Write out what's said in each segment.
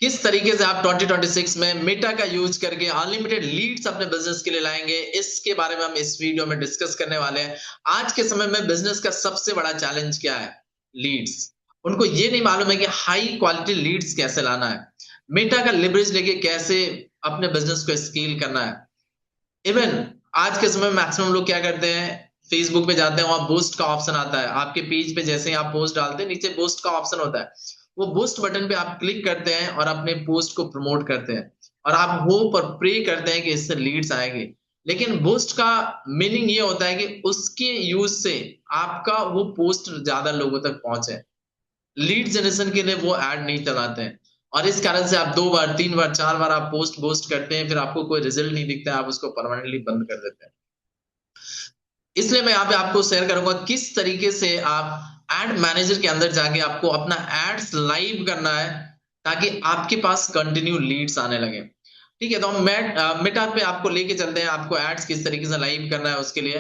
किस तरीके से आप 2026 में मेटा का यूज करके अनलिमिटेड लीड्स अपने बिजनेस के लिए लाएंगे, इसके बारे में हम इस वीडियो में डिस्कस करने वाले हैं। आज के समय में बिजनेस का सबसे बड़ा चैलेंज क्या है? लीड्स। उनको ये नहीं मालूम है कि हाई क्वालिटी लीड्स कैसे लाना है, मेटा का लिवरेज लेके कैसे अपने बिजनेस को स्केल करना है। इवन आज के समय में मैक्सिमम लोग क्या करते हैं, फेसबुक पे जाते हैं, वहां बूस्ट का ऑप्शन आता है। आपके पेज पे जैसे ही आप पोस्ट डालते हैं, नीचे बूस्ट का ऑप्शन होता है। वो बूस्ट बटन पे आप क्लिक करते हैं और अपने पोस्ट को प्रमोट करते हैं, और आप होप और प्रे करते हैं कि इससे लीड्स आएंगे। लेकिन बूस्ट का मीनिंग ये होता है कि उसके यूज से आपका वो पोस्ट ज्यादा लोगों तक पहुंचे। लीड जनरेशन के लिए वो ऐड नहीं चलाते हैं, और इस कारण से आप 2 बार 3 बार 4 बार आप पोस्ट बोस्ट करते हैं, फिर आपको कोई रिजल्ट नहीं दिखता है, आप उसको परमानेंटली बंद कर देते हैं। इसलिए मैं यहाँ पे आपको शेयर करूंगा किस तरीके से आप एड मैनेजर के अंदर जाके आपको अपना एड्स लाइव करना है, ताकि आपके पास कंटिन्यू लीड्स आने लगे। ठीक है, तो हम मेटा पे आपको लेके चलते हैं, आपको एड्स किस तरीके से लाइव करना है उसके लिए।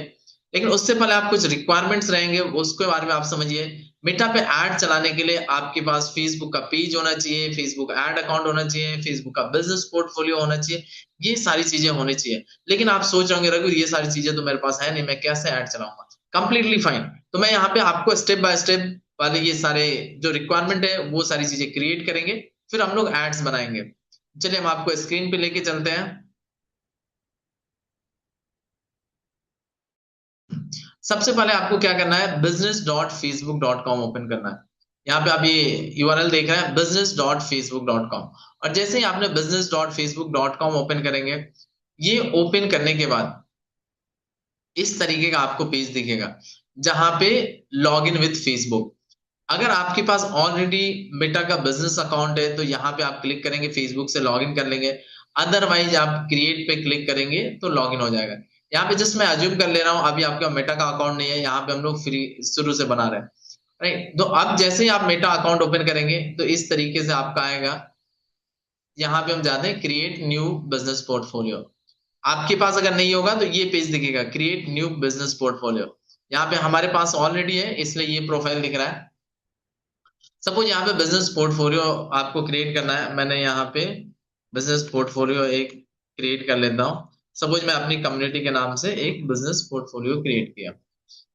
लेकिन उससे पहले आप कुछ रिक्वायरमेंट्स रहेंगे, उसके बारे में आप समझिए। मेटा पे ऐड चलाने के लिए आपके पास फेसबुक का पेज होना चाहिए, फेसबुक ऐड अकाउंट होना चाहिए, फेसबुक का बिजनेस पोर्टफोलियो होना चाहिए। ये सारी चीजें होनी चाहिए। लेकिन आप सोच रहे होंगे, रघु ये सारी चीजें तो मेरे पास है नहीं, मैं कैसे ऐड चलाऊंगा? Completely fine. तो मैं यहाँ पे आपको स्टेप बाय स्टेप वाले ये सारे जो रिक्वायरमेंट है वो सारी चीजें क्रिएट करेंगे, फिर हम लोग एड्स बनाएंगे। चलिए हम आपको स्क्रीन पे लेके चलते हैं। सबसे पहले आपको क्या करना है, business.facebook.com ओपन करना है। यहाँ पे आप ये यूआरएल देख रहे हैं, business.facebook.com। और जैसे ही आपने business.facebook.com ओपन करेंगे, ये ओपन करने के बाद इस तरीके का आपको पेज दिखेगा, जहां पे लॉग इन विथ फेसबुक। अगर आपके पास ऑलरेडी मेटा का बिजनेस अकाउंट है तो यहाँ पे आप क्लिक करेंगे, फेसबुक से लॉग इन कर लेंगे। अदरवाइज आप क्रिएट पे क्लिक करेंगे तो लॉग इन हो जाएगा। यहाँ पे जस्ट मैं अज्यूम कर ले रहा हूँ, अभी आपका मेटा का अकाउंट नहीं है, यहाँ पे हम लोग फ्री शुरू से बना रहे हैं। राइट, तो अब जैसे ही आप मेटा अकाउंट ओपन करेंगे तो इस तरीके से आपका आएगा। यहाँ पे हम जाते हैं क्रिएट न्यू बिजनेस पोर्टफोलियो। आपके पास अगर नहीं होगा तो ये पेज दिखेगा, क्रिएट न्यू बिजनेस पोर्टफोलियो। यहाँ पे हमारे पास ऑलरेडी है, इसलिए ये प्रोफाइल दिख रहा है। सपोज यहाँ पे बिजनेस पोर्टफोलियो आपको क्रिएट करना है। मैंने यहाँ पे बिजनेस पोर्टफोलियो एक क्रिएट कर लेता हूँ। सपोज मैं अपनी कम्युनिटी के नाम से एक बिजनेस पोर्टफोलियो क्रिएट किया।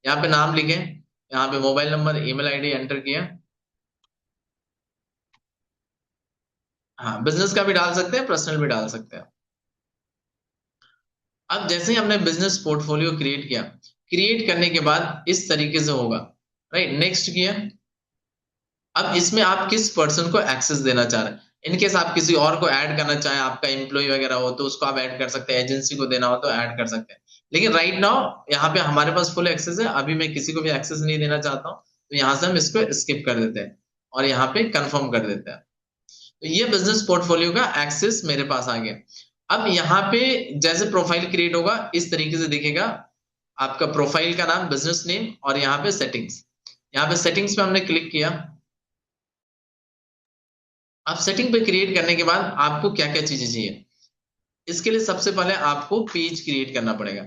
यहाँ पे नाम लिखे, यहाँ पे mobile number email ID enter किया। हाँ, बिजनेस का भी डाल सकते हैं, पर्सनल भी डाल सकते हैं। अब जैसे ही हमने बिजनेस पोर्टफोलियो क्रिएट किया, क्रिएट करने के बाद इस तरीके से होगा। राइट, नेक्स्ट किया। अब इसमें आप किस पर्सन को एक्सेस देना चाह रहे हैं। इनकेस आप किसी और को ऐड करना चाहें, आपका एम्प्लॉय वगैरह हो तो उसको आप ऐड कर सकते हैं, एजेंसी को देना हो तो ऐड कर सकते हैं। लेकिन राइट नाउ यहाँ पे हमारे पास फुल एक्सेस है, अभी मैं किसी को भी एक्सेस नहीं देना चाहता हूँ, तो यहाँ से हम इसको स्किप कर देते हैं और यहाँ पे कंफर्म कर देते हैं। तो ये बिजनेस पोर्टफोलियो का एक्सेस मेरे पास आ गया। अब यहाँ पे जैसे प्रोफाइल क्रिएट होगा इस तरीके से दिखेगा, आपका प्रोफाइल का नाम, बिजनेस नेम, और यहाँ पे सेटिंग्स। यहाँ पे सेटिंग्स पे हमने क्लिक किया। अब सेटिंग पे क्रिएट करने के बाद आपको क्या क्या चीजें चाहिए, इसके लिए सबसे पहले आपको पेज क्रिएट करना पड़ेगा।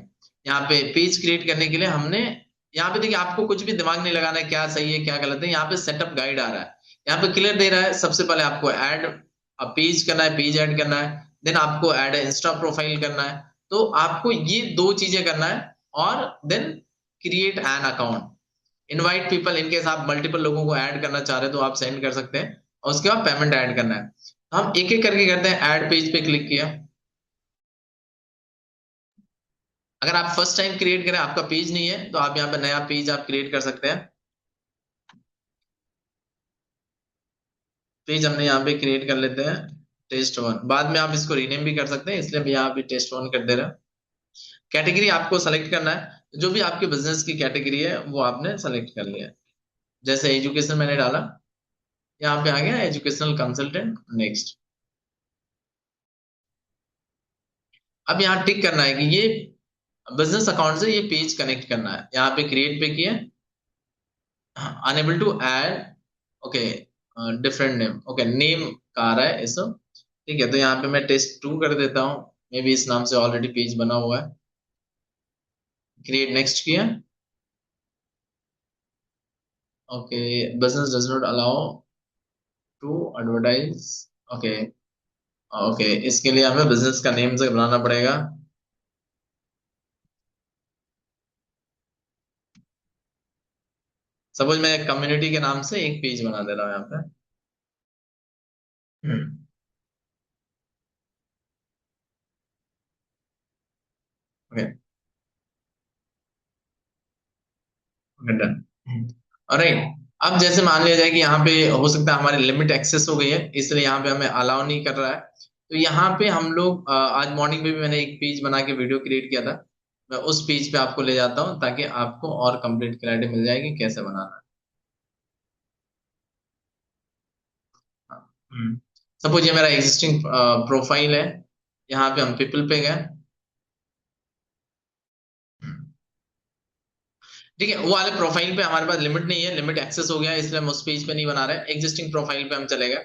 यहाँ पे पेज क्रिएट करने के लिए हमने यहाँ पे देखिए, आपको कुछ भी दिमाग नहीं लगाना है क्या सही है क्या गलत है। यहाँ पे सेटअप गाइड आ रहा है, यहाँ पे क्लियर दे रहा है। सबसे पहले आपको ऐड पेज करना है, पेज ऐड करना है। देन आपको ऐड इंस्टा प्रोफाइल करना है। तो आपको ये 2 चीजें करना है। और then create an account, invite people, in case आप मल्टीपल लोगों को ऐड करना चाह रहे हैं तो आप सेंड कर सकते हैं। और उसके बाद पेमेंट ऐड करना है। तो हम एक एक करके करते हैं। ऐड पेज पे क्लिक किया। अगर आप फर्स्ट टाइम क्रिएट करें, आपका पेज नहीं है, तो आप यहाँ पे नया पेज आप क्रिएट कर सकते हैं। पेज हमने यहाँ पे क्रिएट कर लेते हैं, टेस्ट 1। बाद में आप इसको रीनेम भी कर सकते हैं, इसलिए मैं यहाँ पे टेस्ट 1 कर दे रहा हूँ। कैटेगरी आपको सेलेक्ट करना है, जो भी आपके बिजनेस की कैटेगरी है वो आपने सेलेक्ट कर लिया है। जैसे एजुकेशन मैंने डाला, यहाँ पे आ गया एजुकेशनल कंसल्टेंट। नेक्स्ट। अब यहाँ टिक करना है कि ये बिजनेस अकाउंट से ये पेज कनेक्ट करना है। यहाँ पे क्रिएट पे किया, enable to add, okay, different name, okay, name का आ रहा है इसको। ठीक है, तो यहाँ पे मैं टेस्ट 2 कर देता हूँ, मे बी इस नाम से ऑलरेडी पेज बना हुआ है। क्रिएट नेक्स्ट किया। Okay, business does not allow to advertise, okay. Okay, इसके लिए हमें बिजनेस का नेम से बनाना पड़ेगा। सपोज मैं कम्युनिटी के नाम से एक पेज बना दे रहा हूँ यहाँ पे। Okay, done. ऑलराइट, अब जैसे मान लिया जाए कि यहाँ पे हो सकता है हमारी लिमिट एक्सेस हो गई है, इसलिए यहाँ पे हमें अलाउ नहीं कर रहा है। तो यहाँ पे हम लोग आज मॉर्निंग में भी मैंने एक पेज बना के वीडियो क्रिएट किया था। मैं उस पेज पे आपको ले जाता हूँ ताकि आपको और कंप्लीट क्लैरिटी मिल जाएगी कैसे बनाना है। सपोज ये मेरा एग्जिस्टिंग प्रोफाइल है, यहाँ पे हम पीपल पे गए। ठीक है, वो वाले प्रोफाइल पे हमारे पास लिमिट नहीं है, लिमिट एक्सेस हो गया है, इसलिए हम उस पेज पे नहीं बना रहे। एग्जिस्टिंग प्रोफाइल पे हम चले गए।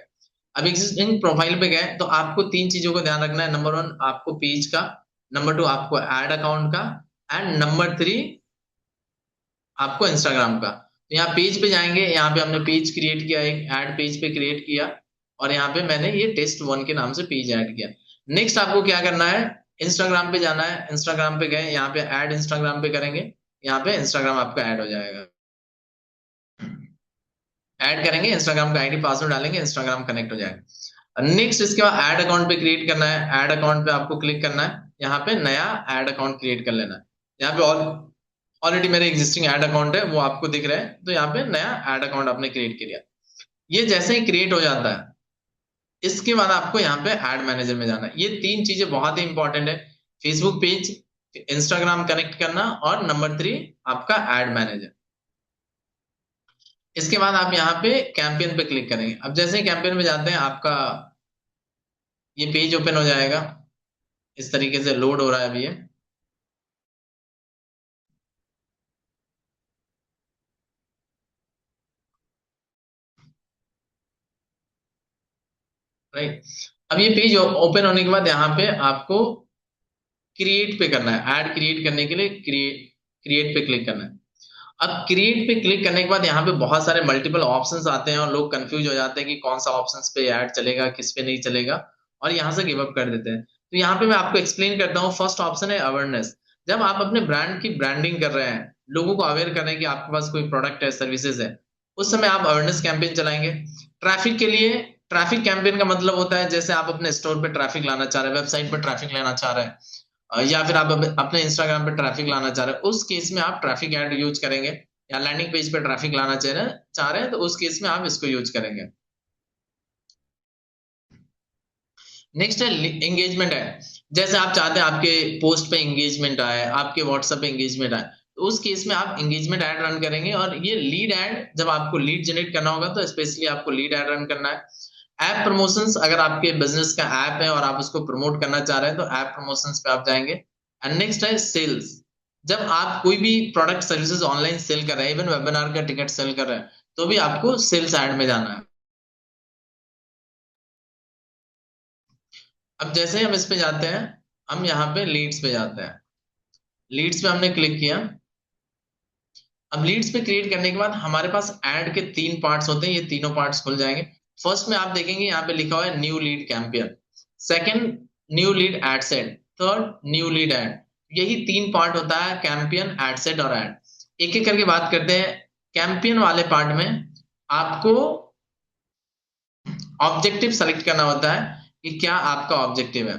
अब एग्जिस्टिंग प्रोफाइल पे गए तो आपको तीन चीजों को ध्यान रखना है। नंबर वन, आपको पेज का। नंबर टू, आपको ऐड अकाउंट का। एंड नंबर थ्री, आपको इंस्टाग्राम का। तो यहाँ पेज पे जाएंगे, यहाँ पे हमने पेज क्रिएट किया, एक ऐड पेज पे क्रिएट किया। और यहाँ पे मैंने ये टेस्ट वन के नाम से पेज ऐड किया। नेक्स्ट आपको क्या करना है, इंस्टाग्राम पे जाना है। इंस्टाग्राम पे गए, यहाँ पे ऐड इंस्टाग्राम पे करेंगे, यहाँ पे इंस्टाग्राम आपका ऐड हो जाएगा। ऐड करेंगे, इंस्टाग्राम का आईडी पासवर्ड डालेंगे, इंस्टाग्राम कनेक्ट हो जाएगा। नेक्स्ट इसके बाद ऐड अकाउंट पे क्रिएट करना है। ऐड अकाउंट पे आपको क्लिक करना है, यहाँ पे नया ऐड अकाउंट क्रिएट कर लेना है। यहाँ पे ऑलरेडी मेरे एग्जिस्टिंग ऐड अकाउंट है, वो आपको दिख रहा है, तो यहाँ पे नया ऐड अकाउंट आपने क्रिएट किया। ये जैसे ही क्रिएट हो जाता है, इसके बाद आपको यहाँ पे ऐड मैनेजर में जाना है। ये तीन चीजें बहुत ही इंपॉर्टेंट है, फेसबुक पेज, इंस्टाग्राम कनेक्ट करना, और नंबर थ्री आपका ऐड मैनेजर। इसके बाद आप यहाँ पे कैंपेन पे क्लिक करेंगे। अब जैसे ही कैंपेन में जाते हैं, आपका ये पेज ओपन हो जाएगा। इस तरीके से लोड हो रहा है अभी ये। राइट, अब ये पेज ओपन होने के बाद यहाँ पे आपको क्रिएट पे करना है। ऐड क्रिएट करने के लिए क्रिएट क्रिएट पे क्लिक करना है। अब क्रिएट पे क्लिक करने के बाद यहाँ पे बहुत सारे मल्टीपल ऑप्शंस आते हैं और लोग कंफ्यूज हो जाते हैं कि कौन सा ऑप्शंस पे ऐड चलेगा, किस पे नहीं चलेगा, और यहाँ से गिव अप कर देते हैं। तो यहाँ पे मैं आपको एक्सप्लेन करता हूँ। फर्स्ट ऑप्शन है अवेयरनेस। जब आप अपने ब्रांड की ब्रांडिंग कर रहे हैं, लोगों को अवेयर कर रहे हैं कि आपके पास कोई प्रोडक्ट है, सर्विसेज है, उस समय आप अवेयरनेस कैंपेन चलाएंगे। ट्रैफिक के लिए, ट्रैफिक कैंपेन का मतलब होता है जैसे आप अपने स्टोर पे ट्रैफिक लाना चाह रहे हैं, वेबसाइट पर ट्रैफिक लाना चाह रहे हैं, या फिर आप अपने इंस्टाग्राम पे ट्रैफिक लाना चाह रहे हैं, उस केस में आप ट्रैफिक ऐड यूज करेंगे। या लैंडिंग पेज पे ट्रैफिक लाना चाह रहे हैं तो उस केस में आप इसको यूज करेंगे। नेक्स्ट है एंगेजमेंट है। जैसे आप चाहते हैं आपके पोस्ट पे एंगेजमेंट आए, आपके व्हाट्सएप पे एंगेजमेंट आए, तो उस केस में आप एंगेजमेंट ऐड रन करेंगे। और ये लीड ऐड, जब आपको लीड जनरेट करना होगा तो स्पेशली आपको लीड ऐड रन करना है। ऐप प्रमोशंस, अगर आपके बिजनेस का ऐप है और आप उसको प्रमोट करना चाह रहे हैं तो ऐप प्रमोशंस पे आप जाएंगे। एंड नेक्स्ट है सेल्स। जब आप कोई भी प्रोडक्ट सर्विसेज ऑनलाइन सेल कर रहे हैं, इवन वेबिनार का टिकट सेल कर रहे हैं, तो भी आपको सेल्स ऐड में जाना है। अब जैसे ही हम इस पे जाते हैं, हम यहाँ पे लीड्स पे जाते हैं। लीड्स पे हमने क्लिक किया। अब लीड्स पे क्रिएट करने के बाद हमारे पास ऐड के तीन पार्ट्स होते हैं, ये तीनों पार्ट्स खुल जाएंगे। फर्स्ट में आप देखेंगे यहाँ पे लिखा हुआ है new lead campaign, second new lead ad set, third new lead add. यही तीन पार्ट होता है, कैंपेन, एड सेट और एड। एक एक करके बात करते हैं। कैंपेन वाले पार्ट में आपको ऑब्जेक्टिव सेलेक्ट करना होता है कि क्या आपका ऑब्जेक्टिव है।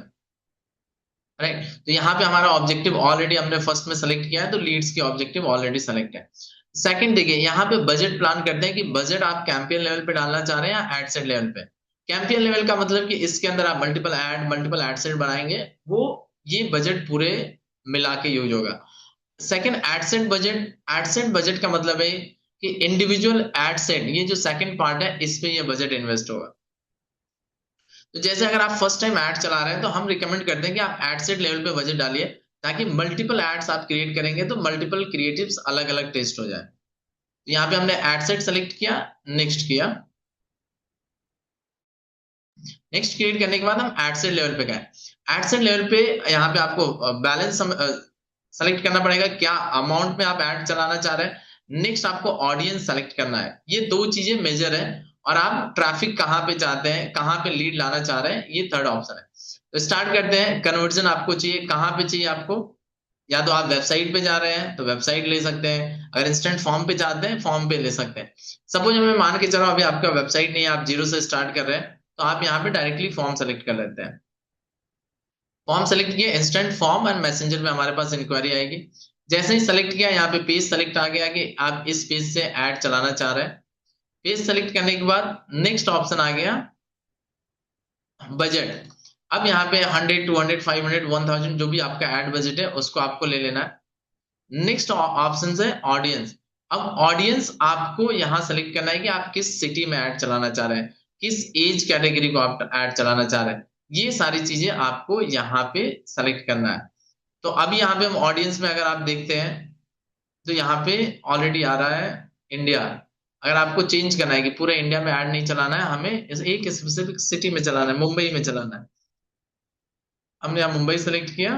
राइट, तो यहाँ पे हमारा ऑब्जेक्टिव ऑलरेडी हमने फर्स्ट में सेलेक्ट किया है, तो लीड्स की ऑब्जेक्टिव ऑलरेडी सेलेक्ट है। सेकंड देखिए, यहाँ पे बजट प्लान करते हैं कि बजट आप कैंपेन लेवल पे डालना चाह रहे हैं या एड सेट लेवल पे। कैंपेन लेवल का मतलब कि इसके अंदर आप मल्टीपल एड सेट बनाएंगे, वो ये बजट पूरे मिला के यूज होगा। सेकंड एड सेट बजट का मतलब है कि इंडिविजुअल एड सेट, ये जो सेकंड पार्ट है, इस पे ये बजट इन्वेस्ट होगा। तो जैसे अगर आप फर्स्ट टाइम ऐड चला रहे हैं तो हम रिकमेंड करते हैं कि आप एड सेट लेवल पे बजट डालिए, ताकि मल्टीपल एड्स आप क्रिएट करेंगे तो मल्टीपल क्रिएटिव्स अलग अलग टेस्ट हो जाए। तो यहाँ पे हमने एड सेट सेलेक्ट किया, नेक्स्ट किया। नेक्स्ट क्रिएट करने के बाद हम एड सेट लेवल पे गए। एड सेट लेवल पे यहाँ पे आपको बैलेंस सेलेक्ट करना पड़ेगा, क्या अमाउंट में आप ऐड चलाना चाह रहे हैं। नेक्स्ट आपको ऑडियंस सेलेक्ट करना है। ये दो चीजें मेजर है, और आप ट्रैफिक कहाँ पे चाहते हैं, कहाँ पे लीड लाना चाह रहे हैं, ये थर्ड ऑप्शन है। तो स्टार्ट करते हैं। कन्वर्जन आपको चाहिए, कहाँ पे चाहिए आपको? या तो आप वेबसाइट पे जा रहे हैं तो वेबसाइट ले सकते हैं, अगर इंस्टेंट फॉर्म पे चाहते हैं फॉर्म पे ले सकते हैं। सपोज मैं मान के चलो अभी आपका वेबसाइट नहीं है, आप जीरो से स्टार्ट कर रहे हैं, तो आप यहाँ पे डायरेक्टली फॉर्म सेलेक्ट कर लेते हैं। फॉर्म सेलेक्ट किया, इंस्टेंट फॉर्म एंड मैसेंजर में हमारे पास इंक्वायरी आएगी। जैसे ही सेलेक्ट किया, यहाँ पे पेज सेलेक्ट आ गया कि आप इस पेज से ऐड चलाना चाह रहे हैं। पेज सेलेक्ट करने के बाद नेक्स्ट ऑप्शन आ गया बजट। अब यहाँ पे 100, 200, 500, 1000 जो भी आपका एड बजट है उसको आपको ले लेना है। नेक्स्ट ऑप्शन है ऑडियंस। अब ऑडियंस आपको यहाँ सेलेक्ट करना है कि आप किस सिटी में ऐड चलाना चाह रहे हैं, किस एज कैटेगरी को आप ऐड चलाना चाह रहे हैं। ये सारी चीजें आपको यहाँ पे सेलेक्ट करना है। तो अभी यहाँ पे हम ऑडियंस में अगर आप देखते हैं तो यहाँ पे ऑलरेडी आ रहा है इंडिया। अगर आपको चेंज करना है कि पूरे इंडिया में ऐड नहीं चलाना है, हमें एक स्पेसिफिक सिटी में चलाना है, मुंबई में चलाना है। हमने यहाँ मुंबई सेलेक्ट किया,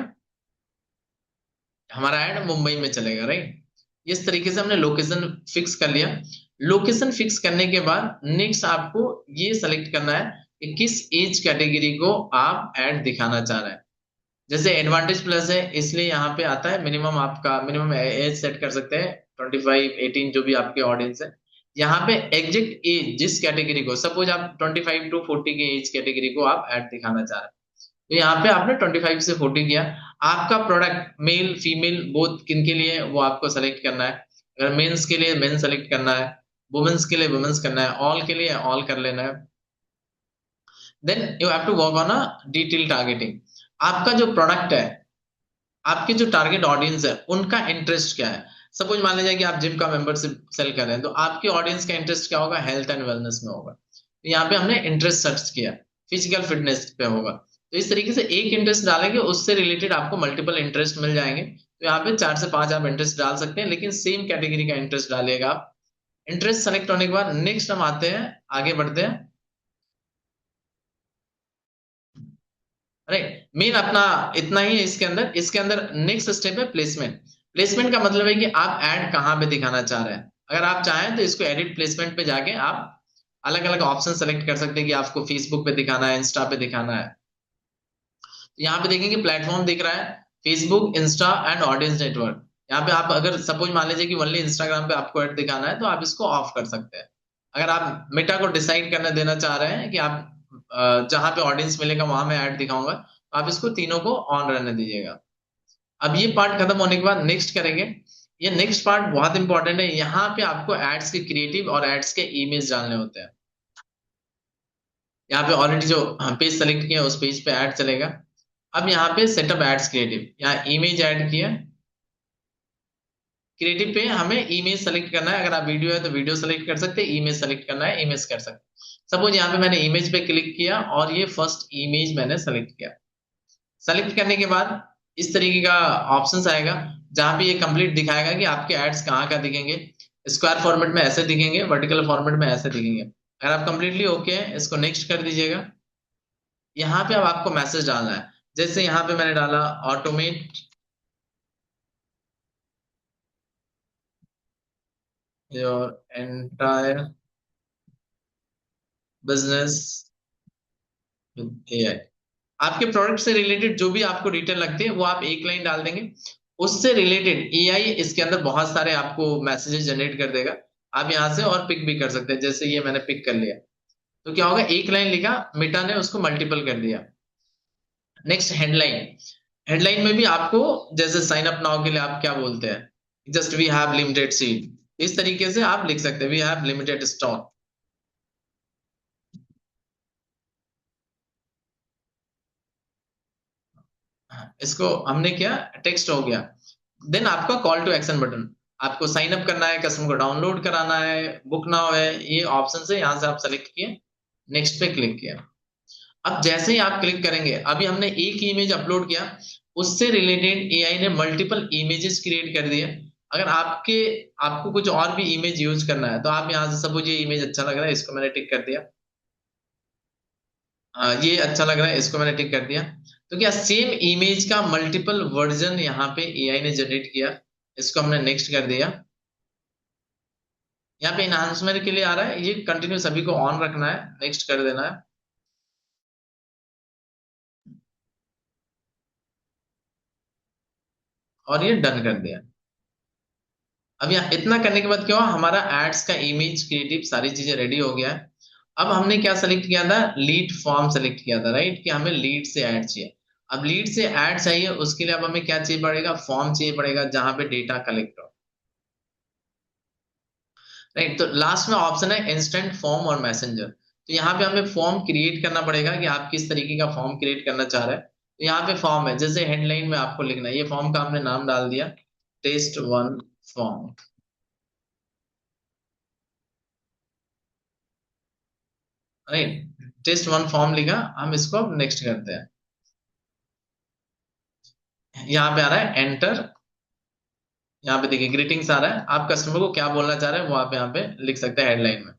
हमारा ऐड मुंबई में चलेगा, राइट। इस तरीके से हमने लोकेशन फिक्स कर लिया। लोकेशन फिक्स करने के बाद नेक्स्ट आपको ये सेलेक्ट करना है कि किस एज कैटेगरी को आप ऐड दिखाना चाह रहे हैं। जैसे एडवांटेज प्लस है इसलिए यहाँ पे आता है मिनिमम, आपका मिनिमम एज सेट कर सकते हैं 25, 18 जो भी आपके ऑडियंस है। यहाँ पे एग्जैक्ट एज जिस कैटेगरी को, सपोज आप 25 टू 40 के एज कैटेगरी को आप ऐड दिखाना चाह रहे हैं, तो यहाँ पे आपने 25 से 40 किया। आपका प्रोडक्ट मेल फीमेल बोथ किन के लिए है वो आपको सेलेक्ट करना है। अगर मेंस के लिए मेन सेलेक्ट करना है, वुमेन्स के लिए वुमेन्स करना है, ऑल के लिए ऑल कर लेना है। Then you have to work on a detail targeting. आपका जो प्रोडक्ट है, आपके जो टारगेट ऑडियंस है उनका इंटरेस्ट क्या है। सपोज मान लीजिए कि आप जिम का मेंबरशिप सेल कर रहे हैं, तो आपके ऑडियंस का इंटरेस्ट क्या होगा, हेल्थ एंड वेलनेस में होगा। तो यहाँ पे हमने इंटरेस्ट सर्च किया, फिजिकल फिटनेस पे होगा। तो इस तरीके से एक इंटरेस्ट डालेंगे, उससे रिलेटेड आपको मल्टीपल इंटरेस्ट मिल जाएंगे। तो यहाँ पे 4 से 5 आप इंटरेस्ट डाल सकते हैं, लेकिन सेम कैटेगरी का इंटरेस्ट डालिएगा आप। इंटरेस्ट सेलेक्ट होने के बाद नेक्स्ट हम आते हैं, आगे बढ़ते हैं। राइट, मेन अपना इतना ही है इसके अंदर। इसके अंदर नेक्स्ट स्टेप है प्लेसमेंट। प्लेसमेंट का मतलब है कि आप ऐड कहाँ पे दिखाना चाह रहे हैं। अगर आप चाहें तो इसको एडिट प्लेसमेंट पे जाके आप अलग अलग ऑप्शन सेलेक्ट कर सकते हैं कि आपको फेसबुक पे दिखाना है, इंस्टा पे दिखाना है। तो यहाँ पे देखेंगे प्लेटफॉर्म दिख रहा है, Facebook, Insta and audience network. यहाँ पे आप अगर सपोज मान लीजिए कि ओनली इंस्टाग्राम पे आपको ऐड दिखाना है तो आप इसको ऑफ कर सकते हैं। अगर आप मेटा को डिसाइड करने देना चाह रहे हैं कि आप जहां पे ऑडियंस मिलेगा वहां मैं ऐड दिखाऊंगा, तो आप इसको तीनों को ऑन रहने दीजिएगा। अब ये पार्ट खत्म होने के बाद नेक्स्ट करेंगे। ये नेक्स्ट पार्ट बहुत इंपॉर्टेंट है। यहाँ पे आपको एड्स के क्रिएटिव और एड्स के इमेज डालने होते हैं। यहाँ पे ऑलरेडी जो पेज सेलेक्ट किया उस पेज पे ऐड चलेगा। अब यहाँ पे सेटअप एड्स क्रिएटिव, यहाँ इमेज ऐड किया। क्रिएटिव पे हमें इमेज सेलेक्ट करना है, अगर आप वीडियो है तो वीडियो सेलेक्ट कर सकते हैं, इमेज सेलेक्ट करना है इमेज कर सकते हैं। सपोज यहाँ पे मैंने इमेज पे क्लिक किया और ये फर्स्ट इमेज मैंने सेलेक्ट किया। सेलेक्ट करने के बाद इस तरीके का ऑप्शंस आएगा जहां पे ये कंप्लीट दिखाएगा कि आपके एड्स कहाँ का दिखेंगे। स्क्वायर फॉर्मेट में ऐसे दिखेंगे, वर्टिकल फॉर्मेट में ऐसे दिखेंगे। अगर आप कंप्लीटली ओके हैं इसको नेक्स्ट कर दीजिएगा। यहाँ पे अब आपको मैसेज डालना है। जैसे यहाँ पे मैंने डाला automate your entire business with AI. आपके प्रोडक्ट से रिलेटेड जो भी आपको डिटेल लगती है वो आप एक लाइन डाल देंगे। उससे रिलेटेड एआई इसके अंदर बहुत सारे आपको मैसेजेस जनरेट कर देगा। आप यहाँ से और पिक भी कर सकते हैं, जैसे ये मैंने पिक कर लिया। तो क्या होगा, एक लाइन लिखा, मेटा ने उसको मल्टीपल कर दिया। Next headline. हेडलाइन में भी आपको जैसे साइन अप नाउ के लिए आप क्या बोलते हैं, just we have limited seat, इस तरीके से आप लिख सकते हैं वी हैव लिमिटेड स्टॉक। इसको हमने किया, टेक्स्ट हो गया। देन आपका कॉल टू एक्शन बटन। आपको साइन अप करना है, कस्टमर को डाउनलोड कराना है, बुक नाउ है, ये ऑप्शन है, यहाँ से आप सेलेक्ट किए, नेक्स्ट पे क्लिक किया। अब जैसे ही आप क्लिक करेंगे, अभी हमने एक इमेज अपलोड किया, उससे रिलेटेड एआई ने मल्टीपल इमेजेस क्रिएट कर दिए। अगर आपको कुछ और भी इमेज यूज करना है तो आप यहाँ से, सपोज ये इमेज अच्छा लग रहा है इसको मैंने टिक कर दिया। ये अच्छा लग रहा है इसको मैंने टिक कर दिया। तो क्या सेम इमेज का मल्टीपल वर्जन यहाँ पे एआई ने जनरेट किया, इसको हमने नेक्स्ट कर दिया। यहाँ पे इनहांसमेंट के लिए आ रहा है, ये कंटिन्यू सभी को ऑन रखना है, नेक्स्ट कर देना है। और ये डन कर दिया। अब यहाँ इतना करने के बाद क्या हुआ, हमारा एड्स का इमेज, क्रिएटिव, सारी चीजें रेडी हो गया है। अब हमने क्या सेलेक्ट किया था, लीड फॉर्म सेलेक्ट किया था, राइट, कि हमें लीड से ऐड चाहिए। अब लीड से ऐड चाहिए, उसके लिए अब हमें क्या चाहिए पड़ेगा, फॉर्म चाहिए पड़ेगा जहां पे डेटा कलेक्ट हो, राइट। तो लास्ट में ऑप्शन है इंस्टेंट फॉर्म और मैसेंजर। तो यहाँ पे हमें फॉर्म क्रिएट करना पड़ेगा कि आप किस तरीके का फॉर्म क्रिएट करना चाह रहे हैं। तो यहाँ पे फॉर्म है, जैसे हेडलाइन में आपको लिखना है, ये फॉर्म का हमने नाम डाल दिया test one form, right. Test one form लिखा, हम इसको अब नेक्स्ट करते हैं। यहाँ पे आ रहा है एंटर, यहाँ पे देखिए ग्रीटिंग्स आ रहा है, आप कस्टमर को क्या बोलना चाह रहे हैं वो आप यहाँ पे लिख सकते हैं हेडलाइन में।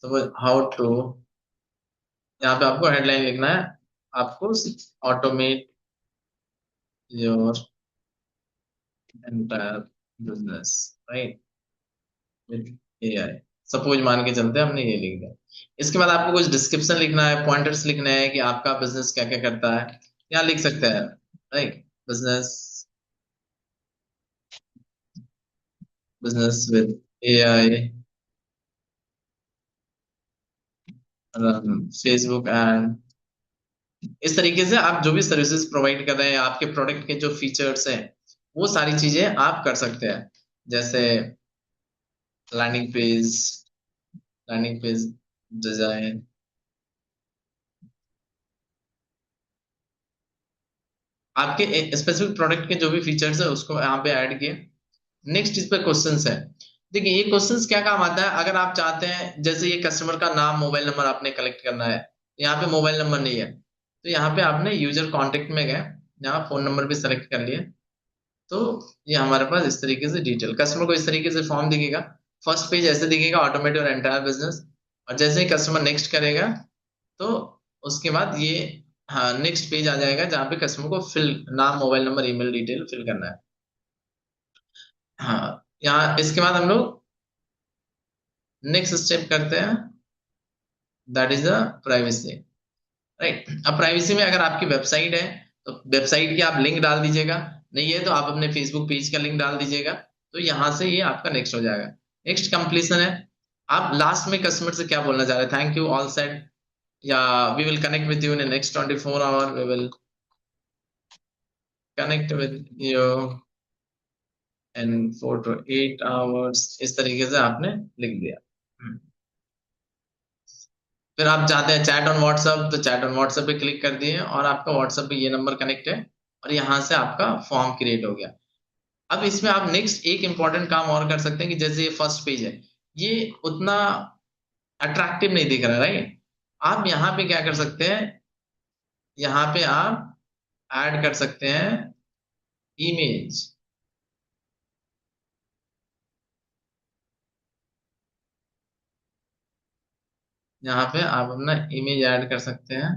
तो वो हाउ टू, यहाँ पे आपको हेडलाइन लिखना है, आपको automate your entire business, right, with AI. Suppose मान के चलते हैं हमने ये लिख दिया। इसके बाद आपको कुछ डिस्क्रिप्शन लिखना है, पॉइंटर्स लिखना है कि आपका बिजनेस क्या क्या करता है, यहाँ लिख सकते हैं, right. Business, business with AI, Facebook and, इस तरीके से आप जो भी सर्विसेज प्रोवाइड कर रहे हैं, आपके प्रोडक्ट के जो फीचर्स हैं, वो सारी चीजें आप कर सकते हैं। जैसे landing page, landing page design, आपके स्पेसिफिक प्रोडक्ट के जो भी फीचर्स है उसको यहाँ पे ऐड किए। नेक्स्ट इस पे क्वेश्चंस है। देखिए ये क्वेश्चंस क्या काम आता है, अगर आप चाहते हैं जैसे ये कस्टमर का नाम, मोबाइल नंबर आपने कलेक्ट करना है, यहाँ पे मोबाइल नंबर नहीं है, तो यहाँ पे आपने यूजर कॉन्टेक्ट में गए, यहाँ फोन नंबर भी सेलेक्ट कर लिए। तो ये हमारे पास इस तरीके से डिटेल, कस्टमर को इस तरीके से फॉर्म दिखेगा। फर्स्ट पेज ऐसे दिखेगा, ऑटोमेटिक और एंटायर बिजनेस। और जैसे ही कस्टमर नेक्स्ट करेगा, तो उसके बाद ये, हाँ, नेक्स्ट पेज आ जाएगा जहाँ पे कस्टमर को फिल, नाम, mobile number, email detail fill करना है। हाँ, यहाँ इसके बाद हम लोग नेक्स्ट स्टेप करते हैं, that is the privacy, right. अब प्राइवेसी में अगर आपकी वेबसाइट है तो वेबसाइट की आप लिंक डाल दीजिएगा, नहीं है तो आप अपने फेसबुक पेज का लिंक डाल दीजिएगा। तो यहाँ से ये आपका नेक्स्ट हो जाएगा। नेक्स्ट कंप्लीशन है, आप लास्ट में कस्टमर से क्या बोलना चाह रहे हैं, थैंक यू ऑल सेट, या we will connect with you in next 24 hour, we will connect with you in 4 to 8 hours, इस तरीके से आपने लिख दिया। फिर आप चाहते हैं चैट ऑन व्हाट्सएप, तो चैट ऑन व्हाट्सएप पे क्लिक कर दिए और आपका व्हाट्सएप पे ये नंबर कनेक्ट है, और यहाँ से आपका फॉर्म क्रिएट हो गया। अब इसमें आप नेक्स्ट एक इंपॉर्टेंट काम और कर सकते हैं कि जैसे ये फर्स्ट पेज है, ये उतना अट्रैक्टिव नहीं दिख रहा, राइट। आप यहाँ पे क्या कर सकते हैं, यहाँ पे आप ऐड कर सकते हैं इमेज, यहाँ पे आप अपना इमेज ऐड कर सकते हैं।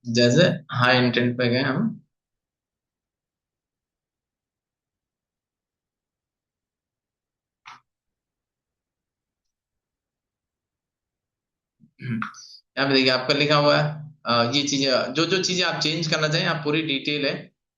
जैसे हाई इंटेंट पे गए हम, यहाँ पे देखिए आपका लिखा हुआ है, ये चीजें, जो जो चीजें आप चेंज करना चाहें, आप पूरी डिटेल है,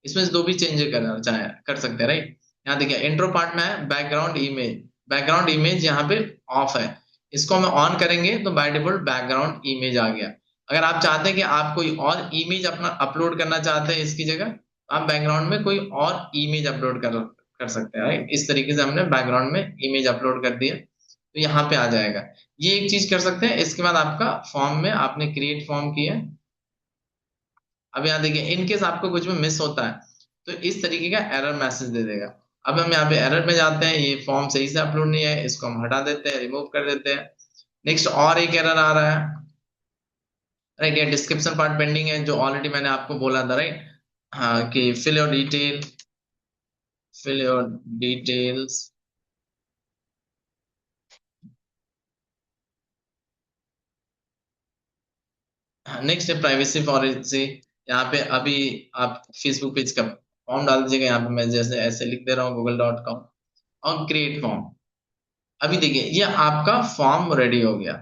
इसमें से दो भी चेंज करना चाहें कर सकते हैं, राइट। यहाँ देखिए इंट्रो पार्ट में है बैकग्राउंड इमेज, बैकग्राउंड इमेज यहाँ पे ऑफ है, इसको हम ऑन करेंगे तो बाय डिफॉल्ट बैकग्राउंड इमेज आ गया। अगर आप चाहते हैं कि आप कोई और इमेज अपना अपलोड करना चाहते हैं इसकी जगह, तो आप बैकग्राउंड में कोई और इमेज अपलोड कर सकते हैं, राइट। इस तरीके से हमने बैकग्राउंड में इमेज अपलोड कर दिया, तो यहाँ पे आ जाएगा। ये एक चीज कर सकते हैं। इसके बाद आपका फॉर्म में आपने क्रिएट फॉर्म किया। अब यहाँ देखिए इन केस आपको कुछ भी मिस होता है तो इस तरीके का एरर मैसेज दे देगा। अब हम यहाँ पे एरर में जाते हैं, ये फॉर्म सही से अपलोड नहीं है, इसको हम हटा देते हैं, रिमूव कर देते हैं। नेक्स्ट और एक एरर आ रहा है, राइट, ये डिस्क्रिप्शन पार्ट पेंडिंग है, जो ऑलरेडी मैंने आपको बोला था, राइट। हाँ, कि fill your detail, fill your details. Next है प्राइवेसी पॉलिसी, यहाँ पे अभी आप फेसबुक पेज का फॉर्म डाल दीजिएगा। यहाँ पे मैं जैसे ऐसे लिख दे रहा हूँ google.com और क्रिएट फॉर्म। अभी देखिए ये आपका फॉर्म रेडी हो गया।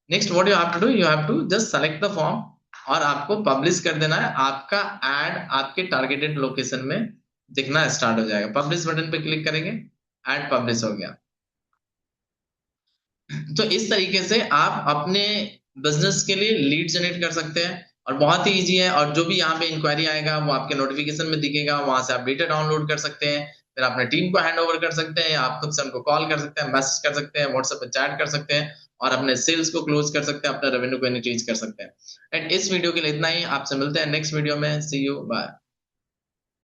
Next what you have to do, you have to just select the form और आपको पब्लिश कर देना है। आपका एड आपके टारगेटेड लोकेशन में दिखना स्टार्ट हो जाएगा। पब्लिश बटन पे क्लिक करेंगे, एड पब्लिश हो गया। तो इस तरीके से आप अपने बिजनेस के लिए लीड जनरेट कर सकते हैं और बहुत ही इजी है। और जो भी यहाँ पे इंक्वायरी आएगा वो आपके नोटिफिकेशन में दिखेगा, वहां से आप डेटा डाउनलोड कर सकते हैं, फिर अपने टीम को हैंड ओवर कर सकते हैं, आप खुद से उनको कॉल कर सकते हैं, मैसेज कर सकते हैं, व्हाट्सएप पे चैट कर सकते हैं और अपने सेल्स को क्लोज कर सकते हैं, अपने रेवेन्यू को इंक्रीज कर सकते हैं। एंड इस वीडियो के लिए इतना ही। आपसे मिलते हैं नेक्स्ट वीडियो में। सी यू, बाय।